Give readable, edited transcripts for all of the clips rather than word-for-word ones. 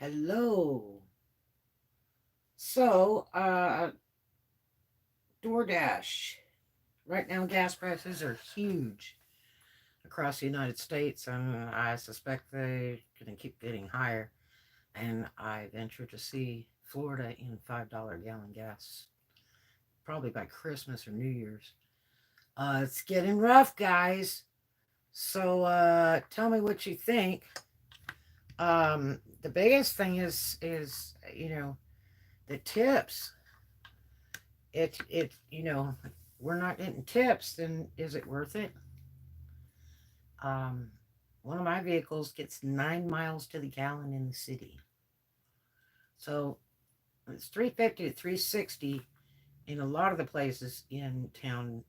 Hello. So, DoorDash. Right now, gas prices are huge across the United States, and I suspect they're going to keep getting higher. And I venture to see Florida in $5 gallon gas, probably by Christmas or New Year's. It's getting rough, guys. So, tell me what you think. The biggest thing is the tips. We're not getting tips, then is it worth it? Um, One of my vehicles gets 9 miles to the gallon in the city, so it's 350 to 360 in a lot of the places in town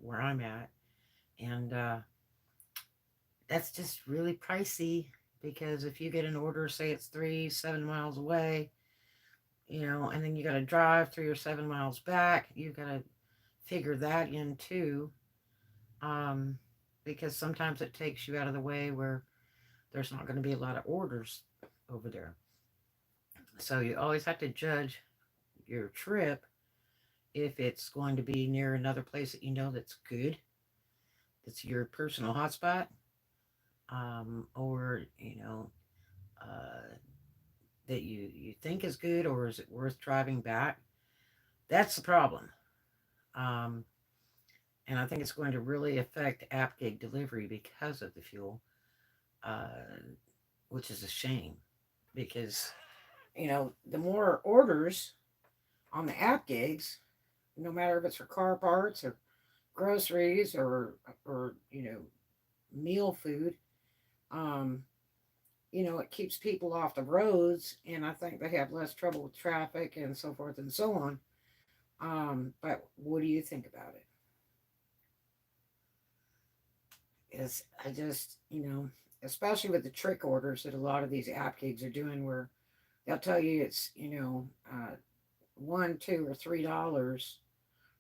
where I'm at, and that's just really pricey because if you get an order, say it's 7 miles away, and then you got to drive 3 or 7 miles back, you got to figure that in too. um, because sometimes it takes you out of the way where there's not going to be a lot of orders over there. So you always have to judge your trip if it's going to be near another place that you know that's good, that's your personal hotspot, or uh, that you think is good, or is it worth driving back? That's the problem. Um, and I think it's going to really affect app gig delivery because of the fuel, uh, which is a shame because the more orders on the app gigs, no matter if it's for car parts or groceries or meal food, um, it keeps people off the roads, and I think they have less trouble with traffic and so forth and so on. But what do you think about it? Is I just, especially with the trick orders that a lot of these app gigs are doing, where they'll tell you it's, $1, $2, or $3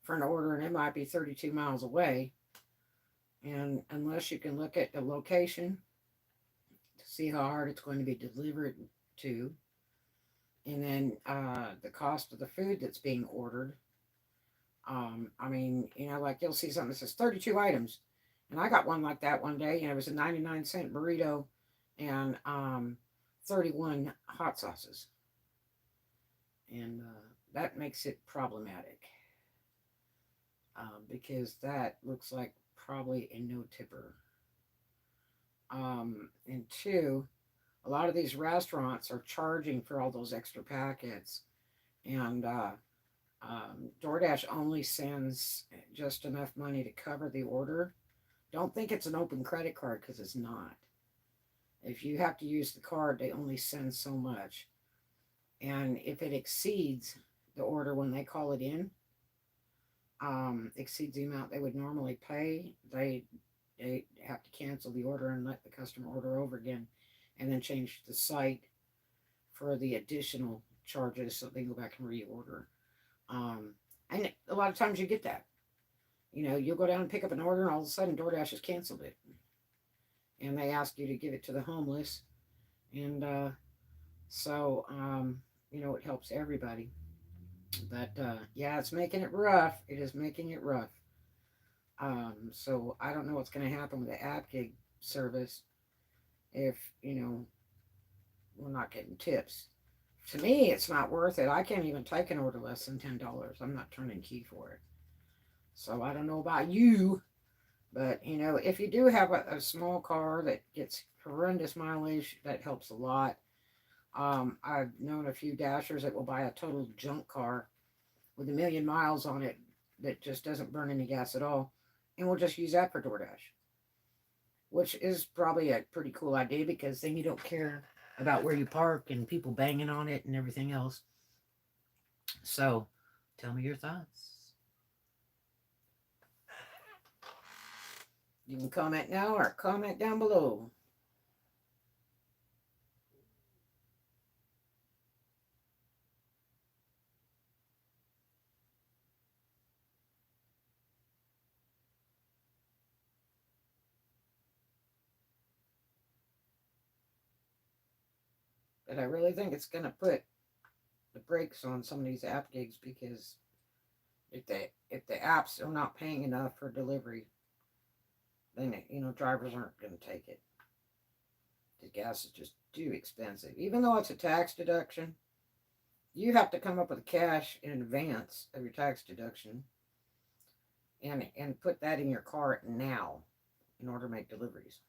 for an order, and it might be 32 miles away. And unless you can look at the location to see how hard it's going to be delivered to, and then the cost of the food that's being ordered. I mean, like you'll see something that says 32 items. And I got one like that one day, and it was a 99-cent burrito and 31 hot sauces. And that makes it problematic because that looks like probably a no tipper. And two, a lot of these restaurants are charging for all those extra packets, and DoorDash only sends just enough money to cover the order. Don't think it's an open credit card because it's not. If you have to use the card, they only send so much. And if it exceeds the order when they call it in, exceeds the amount they would normally pay, they have to cancel the order and let the customer order over again, and then change the site for the additional charges so they can go back and reorder. And a lot of times you get that. You'll go down and pick up an order, and all of a sudden DoorDash has canceled it, and they ask you to give it to the homeless, and it helps everybody. But yeah, it's making it rough. It is making it rough. So I don't know what's going to happen with the app gig service if we're not getting tips. To me, it's not worth it. I can't even take an order less than $10. I'm not turning key for it. So I don't know about you, but if you do have a small car that gets horrendous mileage, that helps a lot. I've known a few dashers that will buy a total junk car with 1,000,000 miles on it that just doesn't burn any gas at all, and we'll just use that for DoorDash, which is probably a pretty cool idea because then you don't care about where you park and people banging on it and everything else. So, tell me your thoughts. You can comment now or comment down below. But I really think it's going to put the brakes on some of these app gigs, because if the apps are not paying enough for delivery, then drivers aren't going to take it. The gas is just too expensive. Even though it's a tax deduction, you have to come up with cash in advance of your tax deduction, and put that in your cart now in order to make deliveries.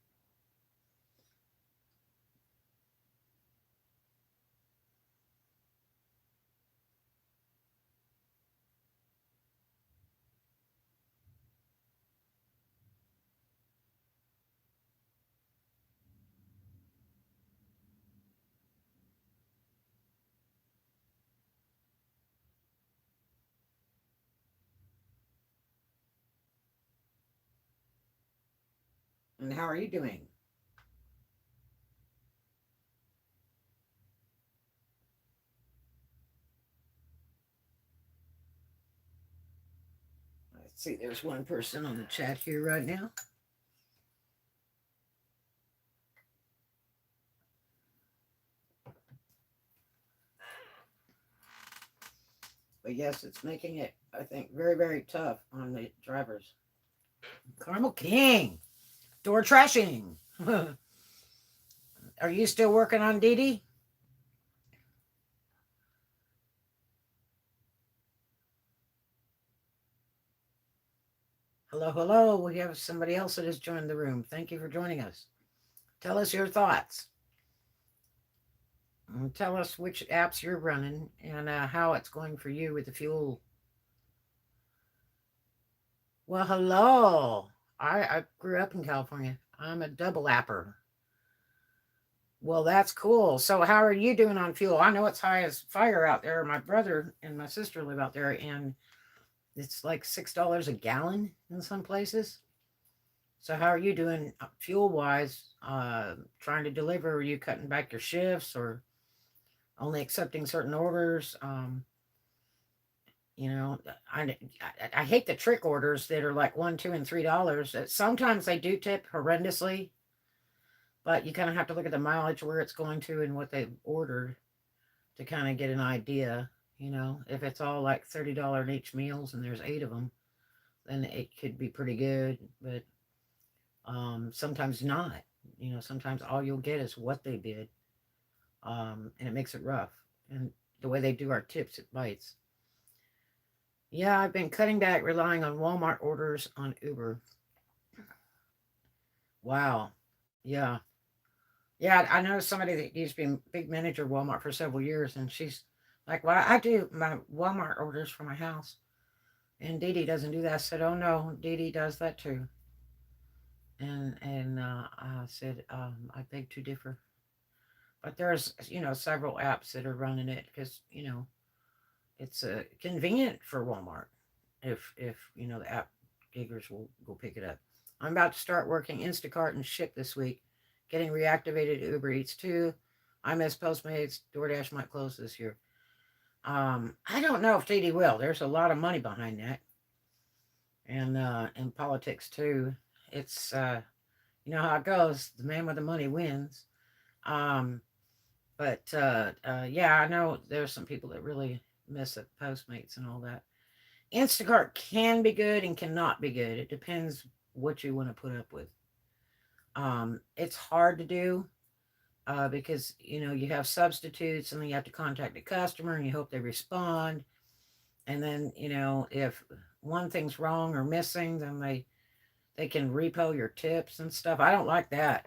And how are you doing? Let's see, there's one person on the chat here right now. But yes, it's making it, I think, very, very tough on the drivers. Carmel King, Doordashing. Are you still working on Dee Dee? Hello, hello. We have somebody else that has joined the room. Thank you for joining us. Tell us your thoughts. And tell us which apps you're running, and how it's going for you with the fuel. Well, hello. I grew up in California. I'm a double apper. Well, that's cool. So how are you doing on fuel? I know it's high as fire out there. My brother and my sister live out there, and it's like $6 a gallon in some places. So how are you doing fuel wise? Trying to deliver? Are you cutting back your shifts, or only accepting certain orders? You know, I hate the trick orders that are like $1, $2, and $3. Sometimes they do tip horrendously, but you kind of have to look at the mileage, where it's going to, and what they've ordered to kind of get an idea. If it's all like $30 each meals and there's 8 of them, then it could be pretty good. But sometimes not. Sometimes all you'll get is what they bid, and it makes it rough. And the way they do our tips, it bites. Yeah, I've been cutting back, relying on Walmart orders on Uber. Wow. Yeah. Yeah, I know somebody that used to be a big manager of Walmart for several years, and she's like, well, I do my Walmart orders for my house. And Dee Dee doesn't do that. I said, oh no, Dee Dee does that too. And I said, I beg to differ. But there's, several apps that are running it, because, it's convenient for Walmart, if the app giggers will go pick it up. I'm about to start working Instacart and Ship this week, getting reactivated Uber Eats too. I miss Postmates. DoorDash might close this year. I don't know if TD will. There's a lot of money behind that, and in politics too. It's you know how it goes. The man with the money wins. Um, but yeah, I know there's some people that really miss the Postmates and all that. Instacart can be good and cannot be good. It depends what you want to put up with. It's hard to do, because you have substitutes, and then you have to contact the customer and you hope they respond. And then if one thing's wrong or missing, then they can repo your tips and stuff. I don't like that.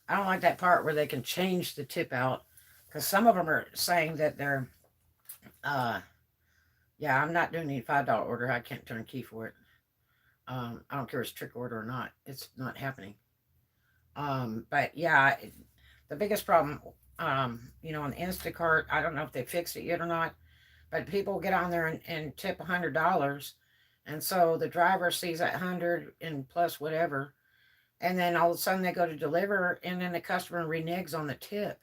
I don't like that part where they can change the tip out, because some of them are saying that they're uh yeah, I'm not doing any $5 order. I can't turn key for it. I don't care if it's trick order or not. It's not happening. But yeah, the biggest problem, on Instacart, I don't know if they fixed it yet or not, but people get on there and tip $100, and so the driver sees that 100 and plus whatever, and then all of a sudden they go to deliver, and then the customer reneges on the tip.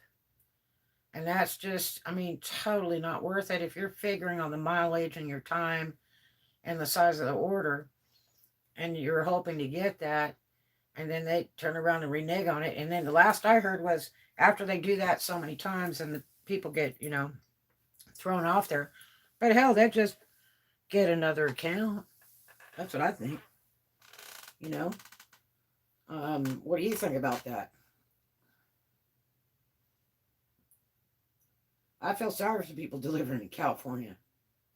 And that's just, I mean, totally not worth it if you're figuring on the mileage and your time and the size of the order, and you're hoping to get that, and then they turn around and renege on it. And then the last I heard was after they do that so many times and the people get, thrown off there. But hell, they just get another account. That's what I think. You know. What do you think about that? I feel sorry for people delivering in California.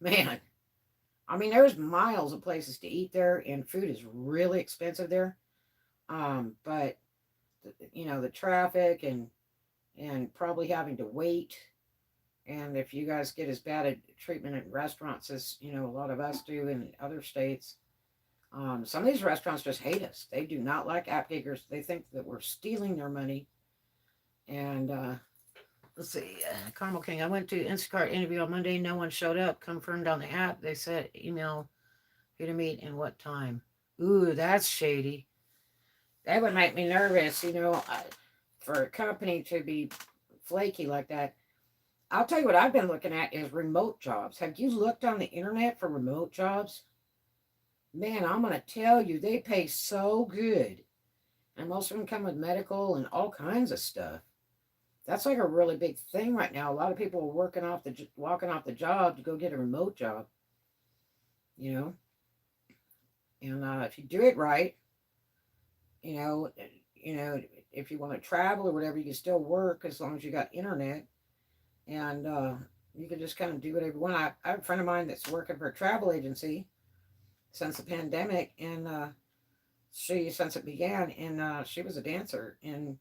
Man, I mean, there's miles of places to eat there, and food is really expensive there. But the traffic and probably having to wait. And if you guys get as bad a treatment at restaurants as a lot of us do in other states, some of these restaurants just hate us. They do not like app takers. They think that we're stealing their money. And let's see, Carmel King. I went to Instacart interview on Monday. No one showed up. Confirmed on the app. They said email who to meet and what time. Ooh, that's shady. That would make me nervous. For a company to be flaky like that. I'll tell you what I've been looking at is remote jobs. Have you looked on the internet for remote jobs? Man, I'm going to tell you, they pay so good. And most of them come with medical and all kinds of stuff. That's like a really big thing right now. A lot of people are walking off the job to go get a remote job. You know, and if you do it right, you know, if you want to travel or whatever, you can still work as long as you got internet, and you can just kind of do whatever you want. I have a friend of mine that's working for a travel agency since the pandemic, and since it began, and she was a dancer, and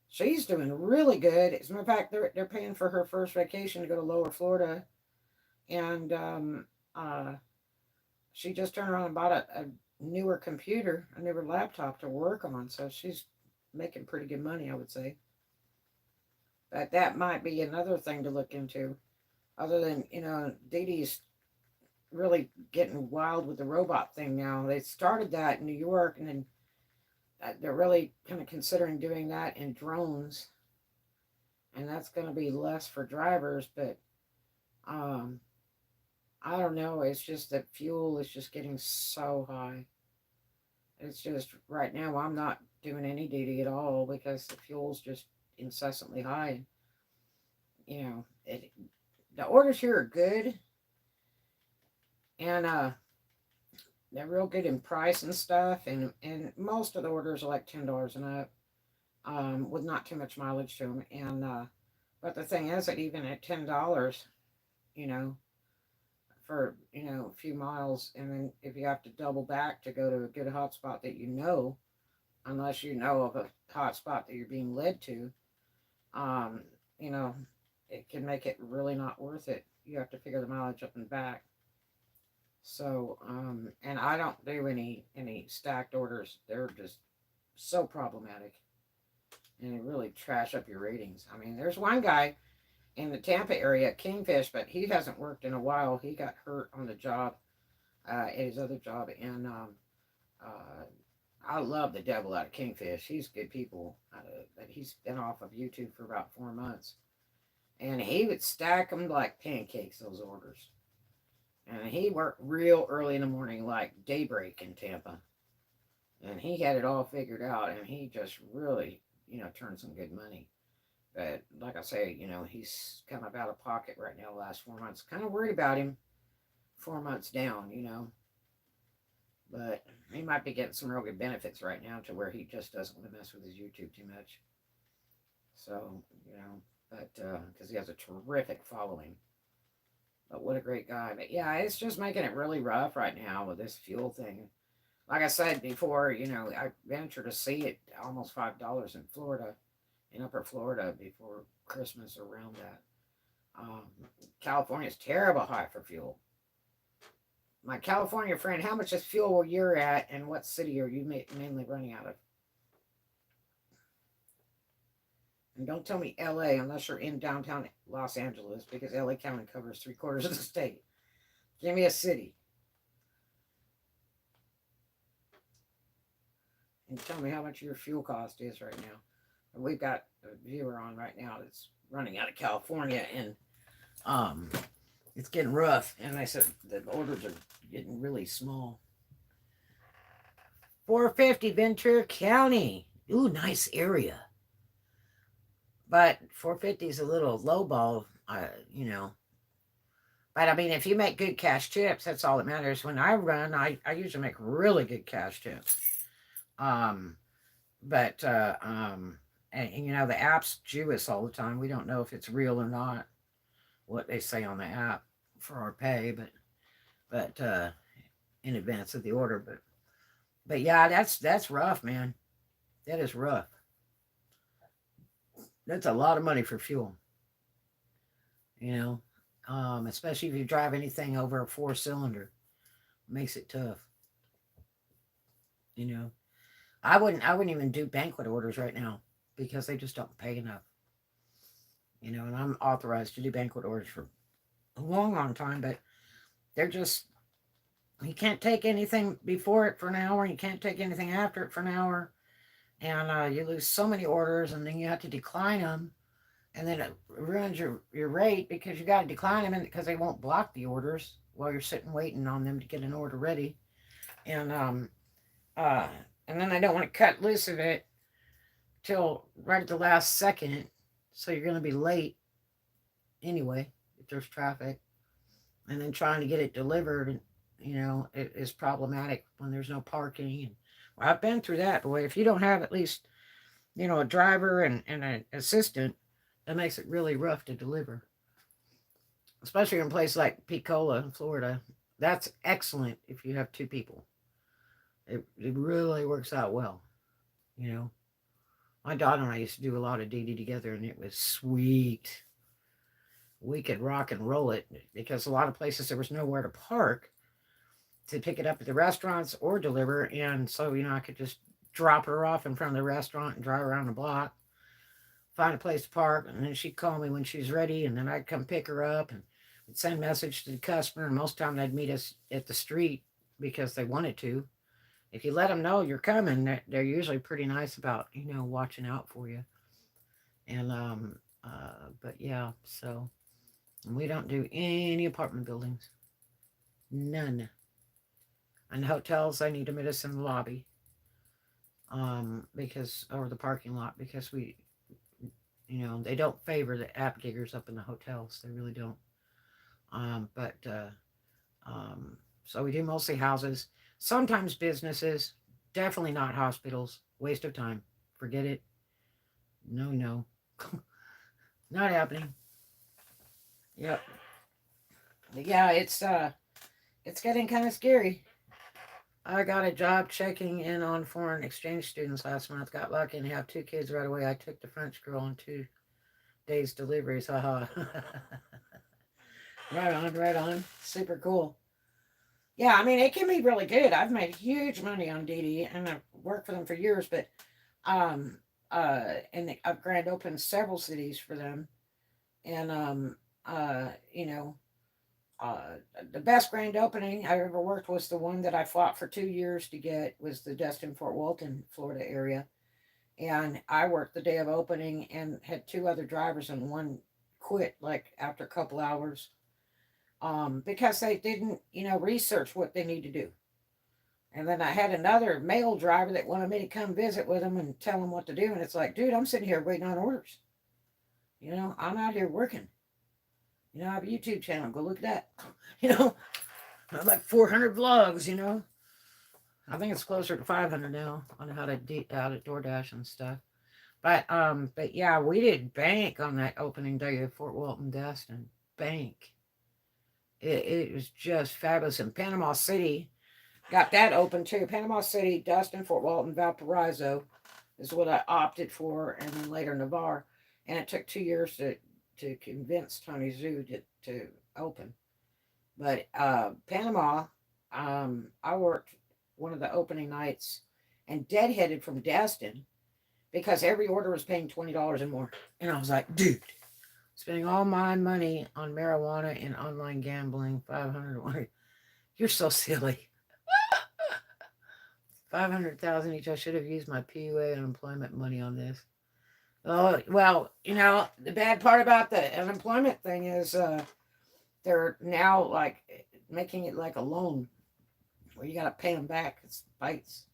she's doing really good. As a matter of fact, they're paying for her first vacation to go to Lower Florida, and she just turned around and bought a newer computer, a newer laptop to work on. So she's making pretty good money, I would say. But that might be another thing to look into. Other than, Dee Dee's really getting wild with the robot thing now. They started that in New York, and then they're really kind of considering doing that in drones. And that's going to be less for drivers, but um, I don't know. It's just that fuel is just getting so high. It's just right now I'm not doing any duty at all because the fuel's just incessantly high. You know, the orders here are good, and they're real good in price and stuff, and most of the orders are like $10 and up, with not too much mileage to them. And but the thing is that even at $10, you know, for a few miles, and then if you have to double back to go to a good hotspot that unless you know of a hotspot that you're being led to, um, you know, it can make it really not worth it. You have to figure the mileage up and back. So, and I don't do any stacked orders. They're just so problematic, and they really trash up your ratings. I mean, there's one guy in the Tampa area at Kingfish, but he hasn't worked in a while. He got hurt on the job, at his other job, and uh, I love the devil out of Kingfish. He's good people. But he's been off of YouTube for about 4 months, and he would stack them like pancakes. Those orders, and he worked real early in the morning, like daybreak in Tampa, and he had it all figured out, and he just really, turned some good money. But like I say, he's kind of out of pocket right now the last 4 months. Kind of worried about him 4 months down. But he might be getting some real good benefits right now to where he just doesn't want to mess with his YouTube too much. So, but because he has a terrific following. But what a great guy. But yeah, it's just making it really rough right now with this fuel thing. Like I said before, I ventured to see it almost $5 in Florida, in Upper Florida before Christmas, around that. Um, California's terrible high for fuel. My California friend, how much is fuel where you're at, and what city are you mainly running out of? And don't tell me LA unless you're in downtown Los Angeles, because LA County covers 3/4 of the state. Give me a city. And tell me how much your fuel cost is right now. And we've got a viewer on right now that's running out of California, and it's getting rough. And I said the orders are getting really small. 450 Ventura County. Ooh, nice area. But 450 is a little lowball, you know. But I mean, if you make good cash tips, that's all that matters. When I run, I usually make really good cash tips. Um, but and you know, the app's Jew us all the time. We don't know if it's real or not, what they say on the app for our pay, but in advance of the order. But yeah, that's rough, man. That is rough. That's a lot of money for fuel, you know. Especially if you drive anything over a 4 cylinder, makes it tough, you know. I wouldn't even do banquet orders right now because they just don't pay enough. You know, and I'm authorized to do banquet orders for a long time, but they're just, you can't take anything before it for an hour, and you can't take anything after it for an hour, and you lose so many orders, and then you have to decline them, and then it ruins your rate because you got to decline them because they won't block the orders while you're sitting waiting on them to get an order ready, and uh, and then they don't want to cut loose of it till right at the last second, so you're going to be late anyway if there's traffic, and then trying to get it delivered, you know, it is problematic when there's no parking. And well, I've been through that. Boy, if you don't have at least, you know, a driver and an assistant, that makes it really rough to deliver, especially in a place like Picola in Florida. That's excellent if you have 2 people. It really works out well, you know. My daughter and I used to do a lot of DD together, and it was sweet. We could rock and roll it because a lot of places there was nowhere to park to pick it up at the restaurants or deliver. And so, you know, I could just drop her off in front of the restaurant and drive around the block, find a place to park, and then she'd call me when she's ready, and then I'd come pick her up and send a message to the customer. And most of the time they'd meet us at the street because they wanted to. If you let them know you're coming, they're usually pretty nice about, you know, watching out for you. And but yeah, so we don't do any apartment buildings, none. And hotels, they need to meet us in the lobby, because, or the parking lot, because we, you know, they don't favor the app giggers up in the hotels. They really don't. But so we do mostly houses, sometimes businesses, definitely not hospitals. Waste of time. Forget it. No, no, not happening. Yep. But yeah, it's getting kind of scary. I got a job checking in on foreign exchange students last month. Got lucky and have 2 kids right away. I took the French girl on 2 days deliveries. Haha. Right on, right on. Super cool. Yeah, I mean, it can be really good. I've made huge money on DD, and I've worked for them for years. But and I've grand opened several cities for them, and you know, uh, the best grand opening I ever worked was the one that I fought for 2 years to get, was the Destin Fort Walton, Florida area. And I worked the day of opening and had 2 other drivers, and one quit like after a couple hours, because they didn't, you know, research what they need to do. And then I had another male driver that wanted me to come visit with him and tell him what to do. And it's like, dude, I'm sitting here waiting on orders. You know, I'm out here working. You know, I have a YouTube channel. Go look at that. You know, I have like 400 vlogs, you know. I think it's closer to 500 now on how to out at DoorDash and stuff. But yeah, we did bank on that opening day of Fort Walton Destin. Bank. It was just fabulous. In Panama City, got that open too. Panama City, Destin, Fort Walton, Valparaiso is what I opted for, and then later Navarre. And it took 2 years to convince Tony Zhu to open. But Panama, I worked one of the opening nights and deadheaded from Destin because every order was paying $20 and more. And I was like, dude, spending all my money on marijuana and online gambling, 500. You're so silly. 500,000 each. I should have used my PUA unemployment money on this. Oh, well, you know, the bad part about the unemployment thing is they're now like making it like a loan where you got to pay them back. It's bites.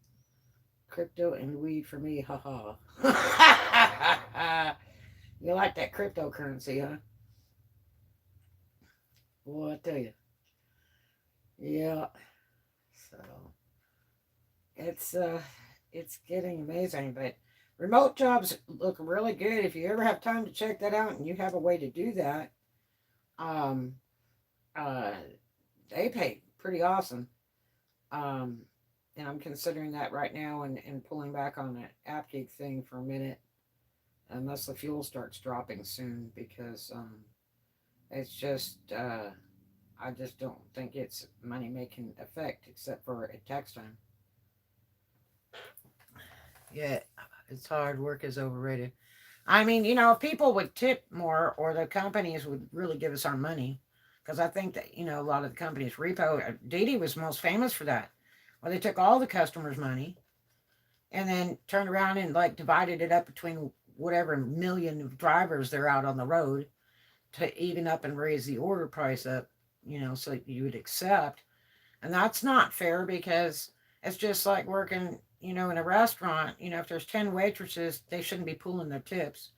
Crypto and weed for me, haha. You like that cryptocurrency, huh? Well, I tell you. Yeah. So it's uh it's getting amazing, but remote jobs look really good. If you ever have time to check that out and you have a way to do that, um uh they pay pretty awesome. Um and I'm considering that right now and pulling back on that app gig thing for a minute unless the fuel starts dropping soon because it's just I just don't think it's money making effect except for at tax time. Yeah, it's hard. Work is overrated. I mean, if people would tip more or the companies would really give us our money, because I think that, a lot of the companies, Repo, Didi was most famous for that. Well, they took all the customers' money and then turned around and like divided it up between whatever million of drivers they're out on the road to even up and raise the order price up, so you would accept. And that's not fair because it's just like working, in a restaurant. If there's 10 waitresses, they shouldn't be pooling their tips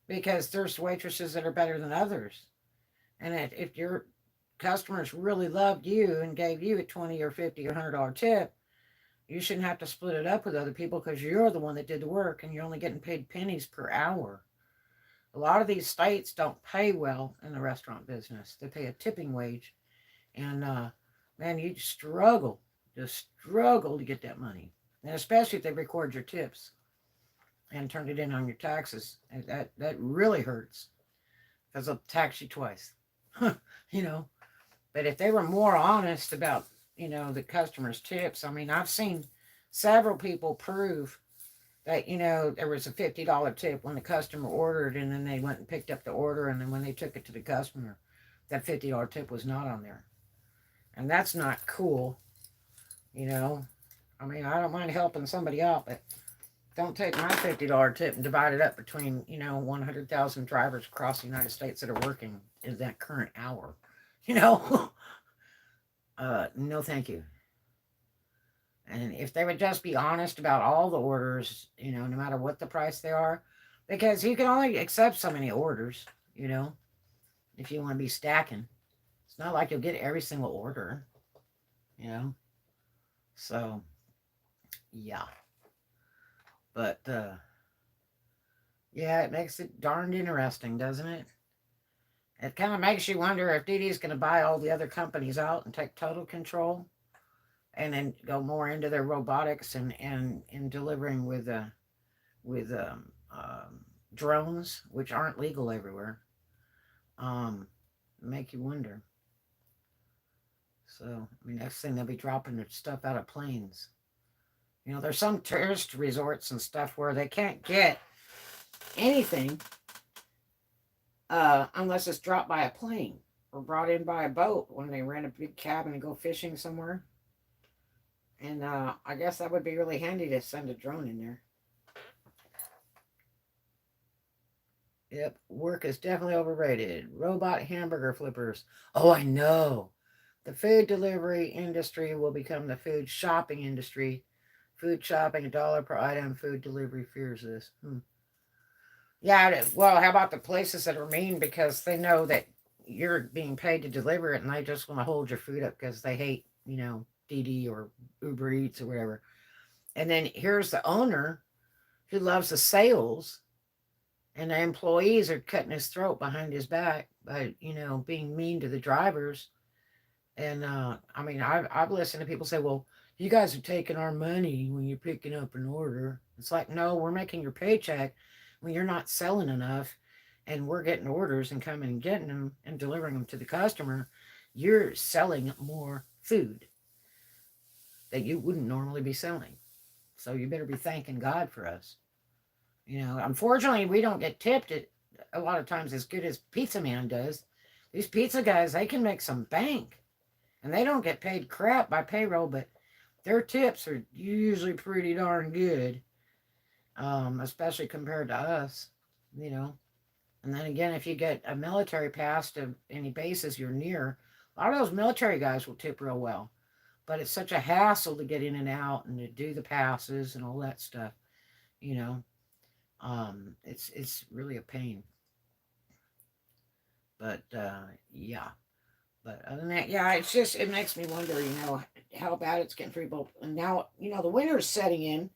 because there's waitresses that are better than others. And if your customers really loved you and gave you a 20 or 50 or $100 tip, you shouldn't have to split it up with other people because you're the one that did the work and you're only getting paid pennies per hour. A lot of these states don't pay well in the restaurant business. They pay a tipping wage. And man, you just struggle to get that money. And especially if they record your tips and turn it in on your taxes. And that really hurts because they'll tax you twice. you know. But if they were more honest about, the customer's tips, I mean, I've seen several people prove that, there was a $50 tip when the customer ordered and then they went and picked up the order and then when they took it to the customer, that $50 tip was not on there. And that's not cool, you know. I mean, I don't mind helping somebody out, but don't take my $50 tip and divide it up between, 100,000 drivers across the United States that are working in that current hour. You know, no, thank you. And if they would just be honest about all the orders, no matter what the price they are, because you can only accept so many orders, you know, if you want to be stacking. It's not like you'll get every single order, you know. So, yeah. But, yeah, it makes it darned interesting, doesn't it? It kind of makes you wonder if Didi's going to buy all the other companies out and take total control and then go more into their robotics and delivering with drones, which aren't legal everywhere. Um, Make you wonder. So, I mean, next thing they'll be dropping their stuff out of planes. There's some tourist resorts and stuff where they can't get anything unless it's dropped by a plane or brought in by a boat when they rent a big cabin and go fishing somewhere. And I guess that would be really handy to send a drone in there. Yep, work is definitely overrated. Robot hamburger flippers. Oh, I know. The food delivery industry will become the food shopping industry. Food shopping, $1 per item. Food delivery fears this. Yeah, well, how about the places that are mean because they know that you're being paid to deliver it and they just want to hold your food up because they hate, DD or Uber Eats or whatever. And then here's the owner who loves the sales and the employees are cutting his throat behind his back by, being mean to the drivers. And I mean, I've listened to people say, well, you guys are taking our money when you're picking up an order. It's like, no, we're making your paycheck when you're not selling enough and we're getting orders and coming and getting them and delivering them to the customer. You're selling more food that you wouldn't normally be selling. So you better be thanking God for us. Unfortunately, we don't get tipped a lot of times as good as Pizza Man does. These pizza guys, they can make some bank. And they don't get paid crap by payroll, but their tips are usually pretty darn good, especially compared to us, you know. And then again, if you get a military pass to any bases you're near, a lot of those military guys will tip real well. But it's such a hassle to get in and out and to do the passes and all that stuff, you know. It's really a pain. But yeah. But other than that, yeah, it's just it makes me wonder, how bad it's getting for people. And now, the winter's setting in,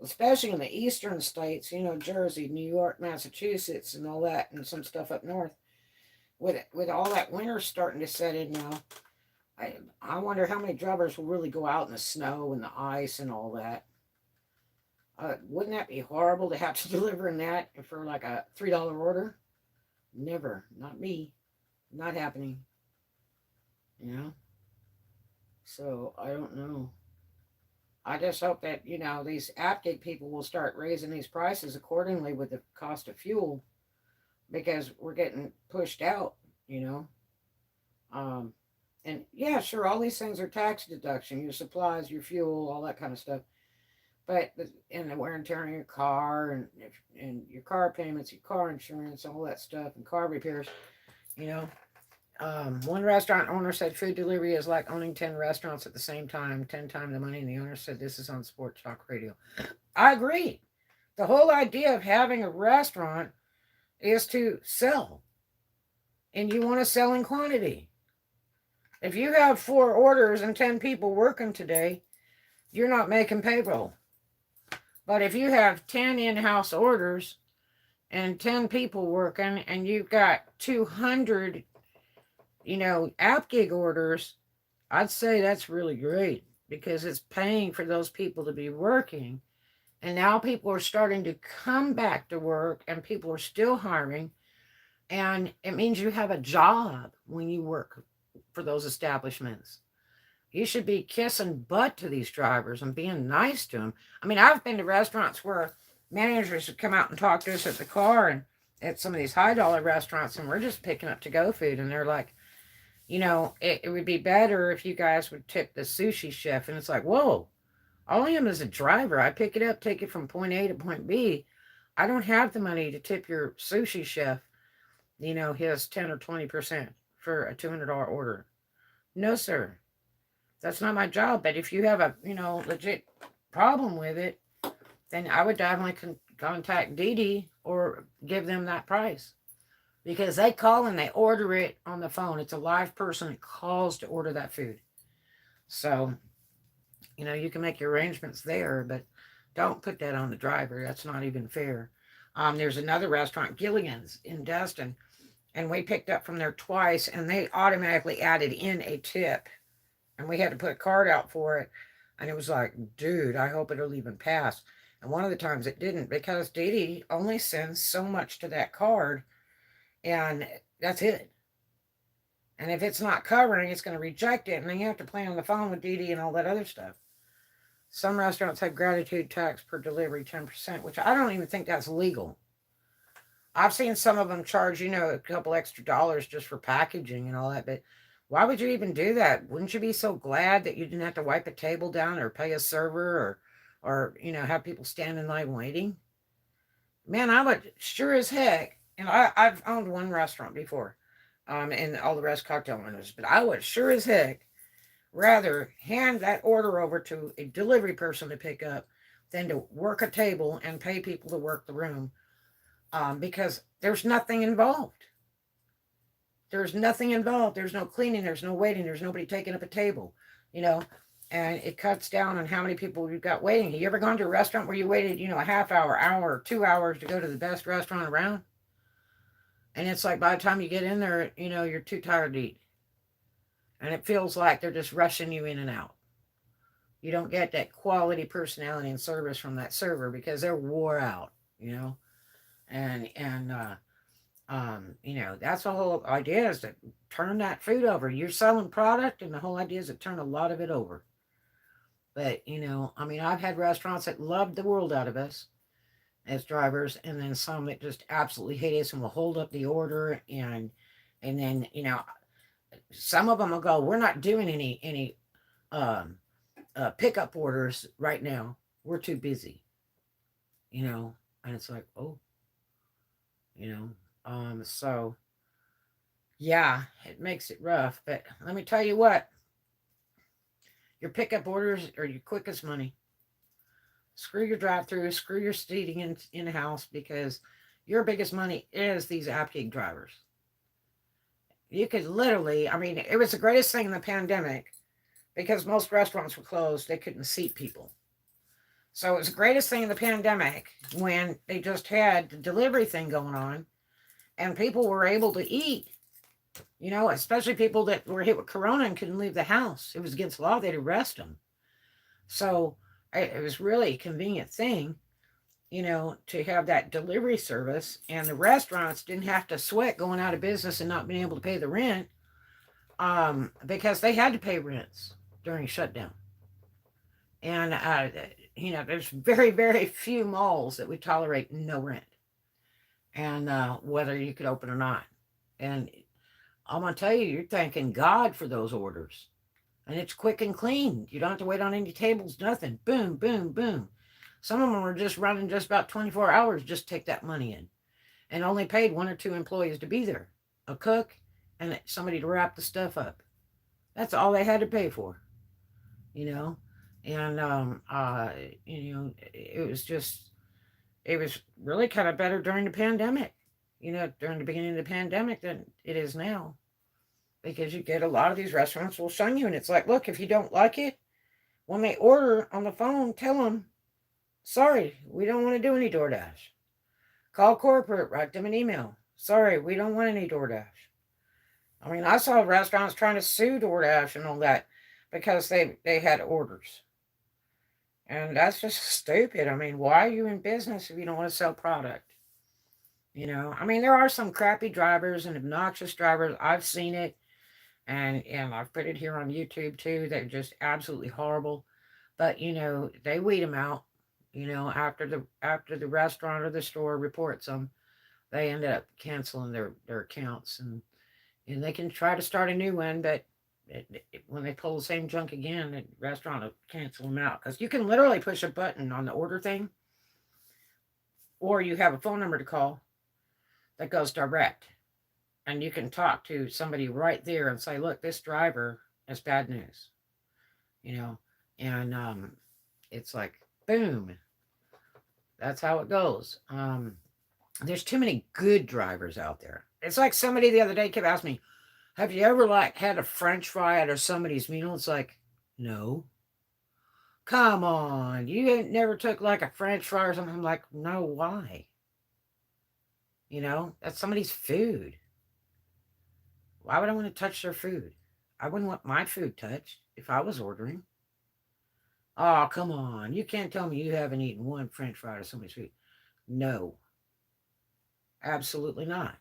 especially in the eastern states, Jersey, New York, Massachusetts, and all that, and some stuff up north. With all that winter starting to set in now, I wonder how many drivers will really go out in the snow and the ice and all that. Wouldn't that be horrible to have to deliver in that for like a $3 order? Never, not me, not happening. You know. So I don't know. I just hope that these app gig people will start raising these prices accordingly with the cost of fuel because we're getting pushed out. You know. Um, and yeah, sure, all these things are tax deduction, your supplies, your fuel, all that kind of stuff. But and the wear and tear on your car and your car payments, your car insurance, all that stuff, and car repairs. You know, one restaurant owner said food delivery is like owning 10 restaurants at the same time, 10 times the money. And the owner said this is on sports talk radio. I agree. The whole idea of having a restaurant is to sell, and you want to sell in quantity. If you have 4 orders and 10 people working today, you're not making payroll. But if you have 10 in-house orders and 10 people working and you've got 200, app gig orders, I'd say that's really great because it's paying for those people to be working. And now people are starting to come back to work and people are still hiring. And it means you have a job when you work for those establishments. You should be kissing butt to these drivers and being nice to them. I mean, I've been to restaurants where managers would come out and talk to us at the car and at some of these high dollar restaurants, and we're just picking up to go food. And they're like, it would be better if you guys would tip the sushi chef. And it's like, whoa, all I am is a driver. I pick it up, take it from point A to point B. I don't have the money to tip your sushi chef, his 10 or 20% for a $200 order. No, sir. That's not my job. But if you have a, legit problem with it, then I would definitely contact Dee or give them that price. Because they call and they order it on the phone. It's a live person that calls to order that food. So, you can make your arrangements there, but don't put that on the driver. That's not even fair. There's another restaurant, Gilligan's in Destin, and we picked up from there twice, and they automatically added in a tip, and we had to put a card out for it. And it was like, dude, I hope it'll even pass. And one of the times it didn't because Dee only sends so much to that card, and that's it. And if it's not covering, it's going to reject it, and then you have to play on the phone with Dee and all that other stuff. Some restaurants have gratitude tax per delivery, 10%, which I don't even think that's legal. I've seen some of them charge, a couple extra dollars just for packaging and all that, but why would you even do that? Wouldn't you be so glad that you didn't have to wipe a table down or pay a server or have people stand in line waiting? Man, I would sure as heck, and I've owned one restaurant before, and all the rest cocktail windows, but I would sure as heck rather hand that order over to a delivery person to pick up than to work a table and pay people to work the room, because there's nothing involved. There's nothing involved. There's no cleaning. There's no waiting. There's nobody taking up a table, and it cuts down on how many people you've got waiting. Have you ever gone to a restaurant where you waited, a half hour, 2 hours to go to the best restaurant around? And it's like by the time you get in there, you're too tired to eat. And it feels like they're just rushing you in and out. You don't get that quality personality and service from that server because they're wore out, and that's the whole idea is to turn that food over. You're selling product, and the whole idea is to turn a lot of it over. But I've had restaurants that loved the world out of us as drivers, and then some that just absolutely hate us and will hold up the order, and then some of them will go, we're not doing any pickup orders right now. We're too busy, and it's like, oh, so yeah, it makes it rough. But let me tell you what, your pickup orders are your quickest money. Screw your drive-through, screw your seating in the house, because your biggest money is these app gig drivers. You could literally, I mean, it was the greatest thing in the pandemic because most restaurants were closed. They couldn't seat people. So it was the greatest thing in the pandemic when they just had the delivery thing going on and people were able to eat, especially people that were hit with corona and couldn't leave the house. It was against law, they'd arrest them. So it was really a convenient thing, to have that delivery service, and the restaurants didn't have to sweat going out of business and not being able to pay the rent, because they had to pay rents during shutdown. And, there's very, very few malls that would tolerate no rent, and whether you could open or not. And I'm going to tell you, you're thanking God for those orders. And it's quick and clean. You don't have to wait on any tables, nothing. Boom, boom, boom. Some of them are just running just about 24 hours, just take that money in. And only paid one or two employees to be there, a cook and somebody to wrap the stuff up. That's all they had to pay for, you know. And it was just, it was really kind of better during the pandemic, during the beginning of the pandemic than it is now, because you get a lot of these restaurants will shun you, and it's like, look, if you don't like it, when they order on the phone, tell them, sorry, we don't want to do any DoorDash. Call corporate, write them an email. Sorry, we don't want any DoorDash. I mean, I saw restaurants trying to sue DoorDash and all that because they had orders. And that's just stupid. I mean, why are you in business if you don't want to sell product? I mean, there are some crappy drivers and obnoxious drivers. I've seen it, and I've put it here on YouTube too. They're just absolutely horrible. But they weed them out. After the restaurant or the store reports them, they end up canceling their accounts, and they can try to start a new one, but when they pull the same junk again, the restaurant will cancel them out, because you can literally push a button on the order thing, or you have a phone number to call that goes direct, and you can talk to somebody right there and say, look, this driver has bad news, you know and it's like, boom, that's how it goes. There's too many good drivers out there. It's like somebody the other day kept asking me, have you ever had a French fry out of somebody's meal? It's like, no. Come on, you ain't never took a French fry or something. I'm like, no, why? That's somebody's food. Why would I want to touch their food? I wouldn't want my food touched if I was ordering. Oh, come on. You can't tell me you haven't eaten one French fry out of somebody's food. No, absolutely not.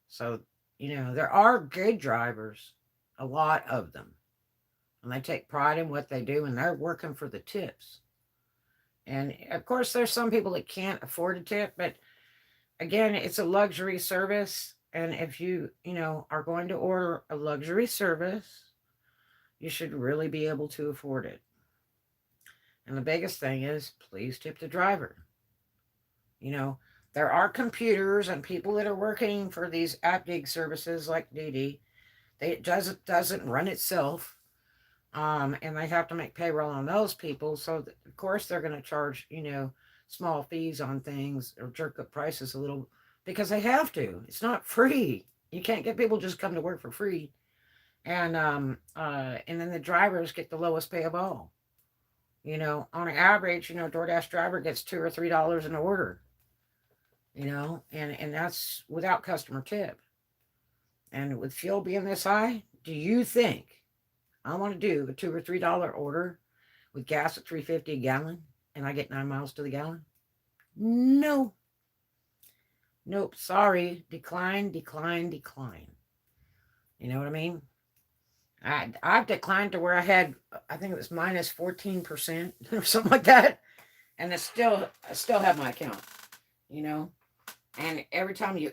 So, there are good drivers, a lot of them, and they take pride in what they do, and they're working for the tips. And of course, there's some people that can't afford a tip, but again, it's a luxury service. And if are going to order a luxury service, you should really be able to afford it. And the biggest thing is, please tip the driver. There are computers and people that are working for these app gig services like Didi. It doesn't run itself, and they have to make payroll on those people. So of course they're going to charge small fees on things, or jerk up prices a little, because they have to. It's not free. You can't get people just come to work for free, and then the drivers get the lowest pay of all. On average, DoorDash driver gets $2 or $3 an order. And that's without customer tip. And with fuel being this high, do you think I want to do a $2 or $3 order with gas at $3.50 a gallon and I get 9 miles to the gallon? No. Nope. Sorry. Decline, decline, decline. You know what I mean? I've declined to where I think it was minus 14% or something like that. And I still have my account, And every time you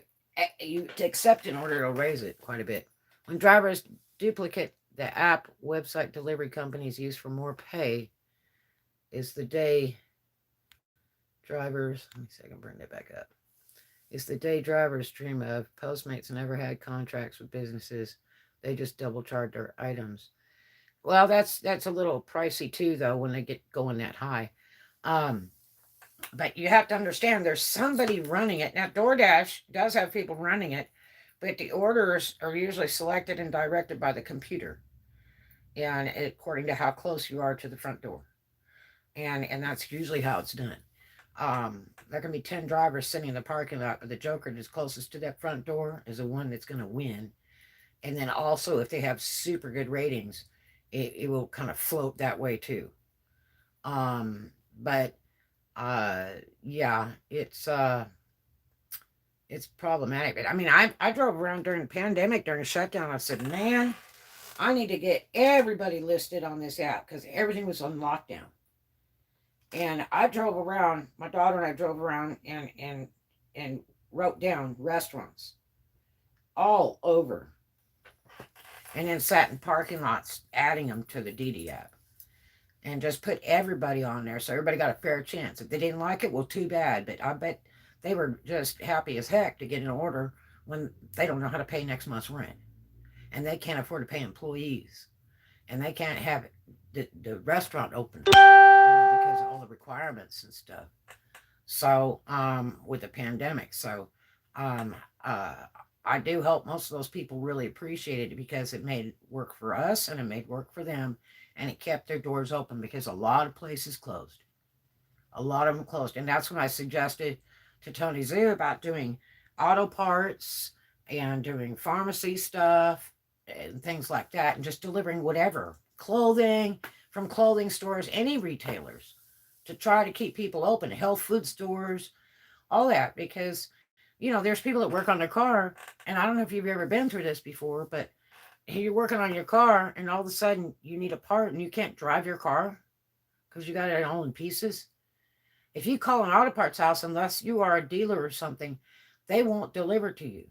accept an order, it'll raise it quite a bit. When drivers duplicate the app website delivery companies use for more pay, is the day drivers, let me see if I can bring that back up. Is the day drivers dream of. Postmates never had contracts with businesses. They just double charge their items. Well, that's a little pricey too, though, when they get going that high. Um, but you have to understand there's somebody running it. Now, DoorDash does have people running it, but the orders are usually selected and directed by the computer, and according to how close you are to the front door. And that's usually how it's done. There can be 10 drivers sitting in the parking lot, but the joker that's closest to that front door is the one that's going to win. And then also, if they have super good ratings, it will kind of float that way too. But uh, yeah, it's problematic. But I mean, I drove around during the pandemic, during the shutdown. I said, man, I need to get everybody listed on this app because everything was on lockdown. And I drove around. My daughter and I drove around and wrote down restaurants all over, and then sat in parking lots adding them to the DD app, and just put everybody on there so everybody got a fair chance. If they didn't like it, well, too bad. But I bet they were just happy as heck to get an order when they don't know how to pay next month's rent, and they can't afford to pay employees, and they can't have the restaurant open, because of all the requirements and stuff. So, with the pandemic, so um, uh, I do hope most of those people really appreciated it because it made work for us and it made work for them, and it kept their doors open because a lot of places closed. A lot of them closed, and that's when I suggested to Tony Zoo about doing auto parts and doing pharmacy stuff and things like that, and just delivering whatever clothing from clothing stores, any retailers, to try to keep people open, health food stores, all that, because there's people that work on their car, and I don't know if you've ever been through this before, but you're working on your car and all of a sudden you need a part and you can't drive your car because you got it all in pieces. If you call an auto parts house, unless you are a dealer or something, they won't deliver to you.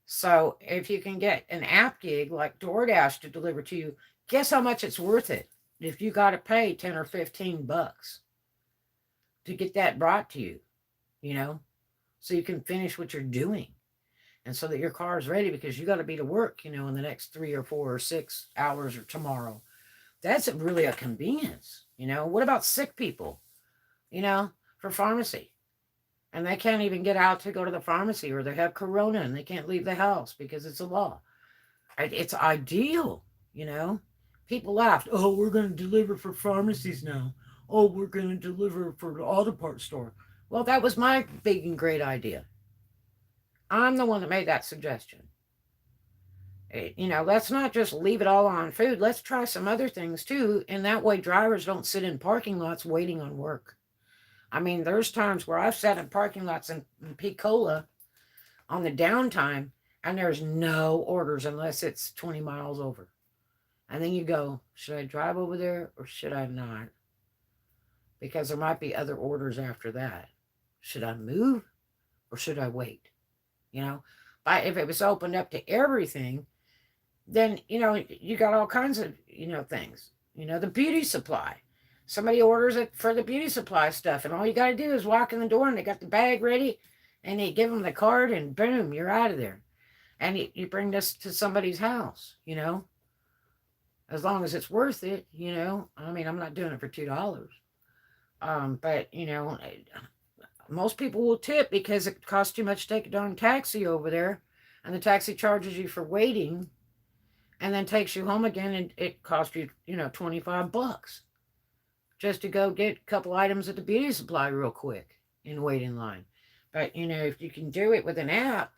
So if you can get an app gig like DoorDash to deliver to you, guess how much it's worth it? If you got to pay 10 or 15 bucks to get that brought to you, you know, so you can finish what you're doing, and so that your car is ready because you got to be to work, in the next 3 or 4 or 6 hours or tomorrow. That's really a convenience. What about sick people, for pharmacy? And they can't even get out to go to the pharmacy, or they have corona and they can't leave the house because it's a law. It's ideal, you know. People laughed. Oh, we're going to deliver for pharmacies now. Oh, we're going to deliver for the auto parts store. Well, that was my big and great idea. I'm the one that made that suggestion. Let's not just leave it all on food. Let's try some other things too. And that way drivers don't sit in parking lots waiting on work. I mean, there's times where I've sat in parking lots in Picola on the downtime, and there's no orders unless it's 20 miles over. And then you go, should I drive over there or should I not? Because there might be other orders after that. Should I move or should I wait? But if it was opened up to everything, then, you got all kinds of, things. The beauty supply. Somebody orders it for the beauty supply stuff, and all you got to do is walk in the door and they got the bag ready, and you give them the card, and boom, you're out of there. And you bring this to somebody's house, as long as it's worth it, I mean, I'm not doing it for $2. But, most people will tip because it costs too much to take a darn taxi over there, and the taxi charges you for waiting and then takes you home again, and it costs you, 25 bucks just to go get a couple items at the beauty supply real quick and wait in line. But, if you can do it with an app,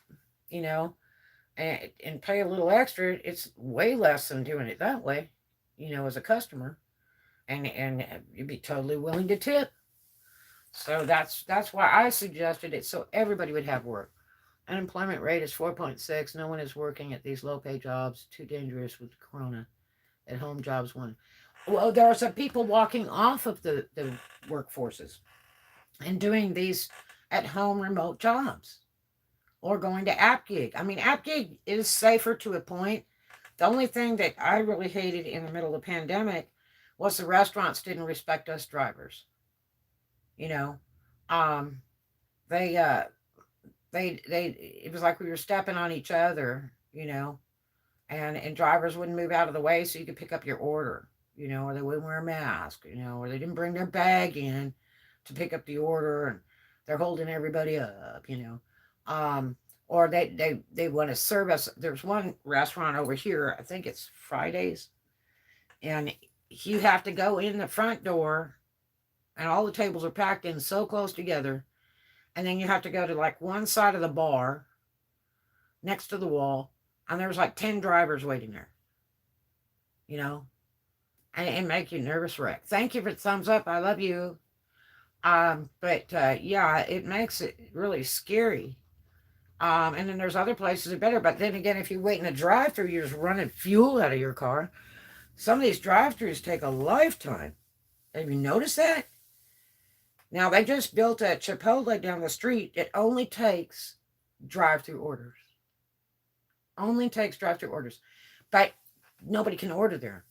and pay a little extra, it's way less than doing it that way, as a customer. And you'd be totally willing to tip. So that's why I suggested it, so everybody would have work. Unemployment rate is 4.6. No one is working at these low-pay jobs. Too dangerous with Corona. At home jobs, one. Well, there are some people walking off of the workforces and doing these at-home remote jobs, or going to app gig. I mean, app gig is safer to a point. The only thing that I really hated in the middle of the pandemic was the restaurants didn't respect us drivers. You know, um, they it was like we were stepping on each other, and drivers wouldn't move out of the way so you could pick up your order. or they wouldn't wear a mask, or they didn't bring their bag in to pick up the order and they're holding everybody up, Um, or they want to serve us. There's one restaurant over here, I think it's Fridays, and you have to go in the front door and all the tables are packed in so close together, and then you have to go to like one side of the bar next to the wall, and there's like 10 drivers waiting there, you know, and it make you nervous wreck. Thank you for the thumbs up. I love you. But yeah, it makes it really scary. And then there's other places that are better. But then again, if you wait in a drive-through, you're just running fuel out of your car. Some of these drive-throughs take a lifetime. Have you noticed that? Now they just built a Chipotle down the street. It only takes drive-through orders. Only takes drive-through orders, but nobody can order there.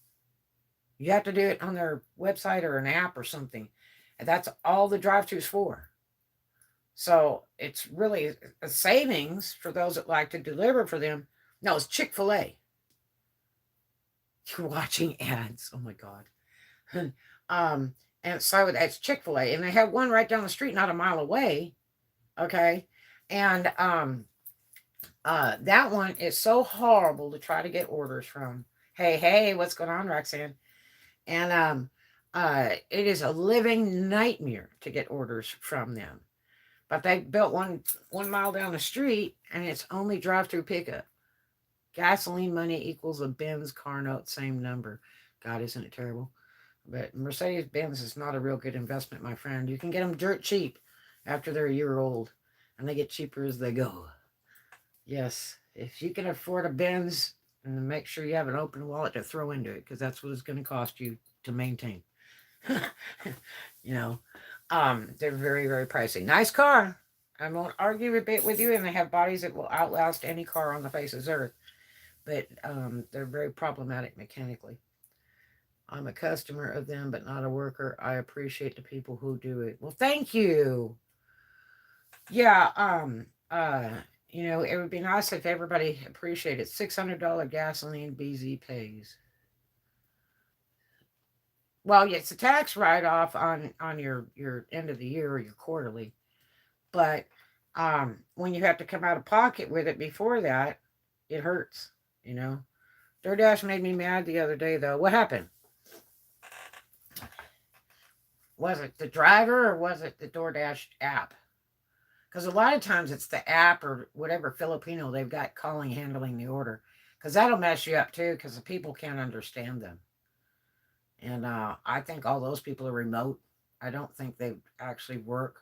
You have to do it on their website or an app or something. And that's all the drive-throughs for. So it's really a savings for those that like to deliver for them. No, it's Chick-fil-A. You're watching ads. Oh my God. And so that's Chick-fil-A. And they have one right down the street, not a mile away. Okay. And that one is so horrible to try to get orders from. Hey, what's going on, Roxanne? And it is a living nightmare to get orders from them. But they built one mile down the street, and it's only drive-through pickup. Gasoline money equals a Benz car note, same number. God, isn't it terrible? But Mercedes-Benz is not a real good investment, my friend. You can get them dirt cheap after they're a year old, and they get cheaper as they go. Yes, if you can afford a Benz, and make sure you have an open wallet to throw into it, because that's what it's going to cost you to maintain. you know, they're very, very pricey. Nice car. I won't argue a bit with you, and they have bodies that will outlast any car on the face of earth. But they're very problematic mechanically. I'm a customer of them, but not a worker. I appreciate the people who do it. Well, thank you. Yeah, it would be nice if everybody appreciated $600 gasoline BZ pays. Well, it's a tax write-off on your end of the year or your quarterly, but when you have to come out of pocket with it before that, it hurts. DoorDash made me mad the other day, though. What happened? Was it the driver or was it the DoorDash app? Because a lot of times it's the app or whatever Filipino they've got handling the order. Because that'll mess you up too, because the people can't understand them. And I think all those people are remote. I don't think they actually work,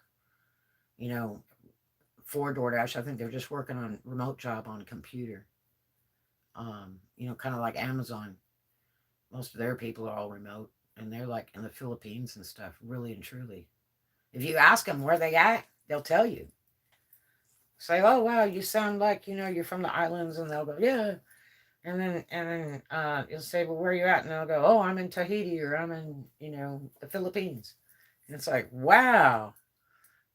for DoorDash. I think they're just working on remote job on a computer. Kind of like Amazon. Most of their people are all remote. And they're like in the Philippines and stuff, really and truly. If you ask them where they at, they'll tell you. Say, oh wow, you sound like you're from the islands, and they'll go, yeah. And then you'll say, well, where are you at? And they'll go, oh, I'm in Tahiti, or I'm in the Philippines. And it's like, wow,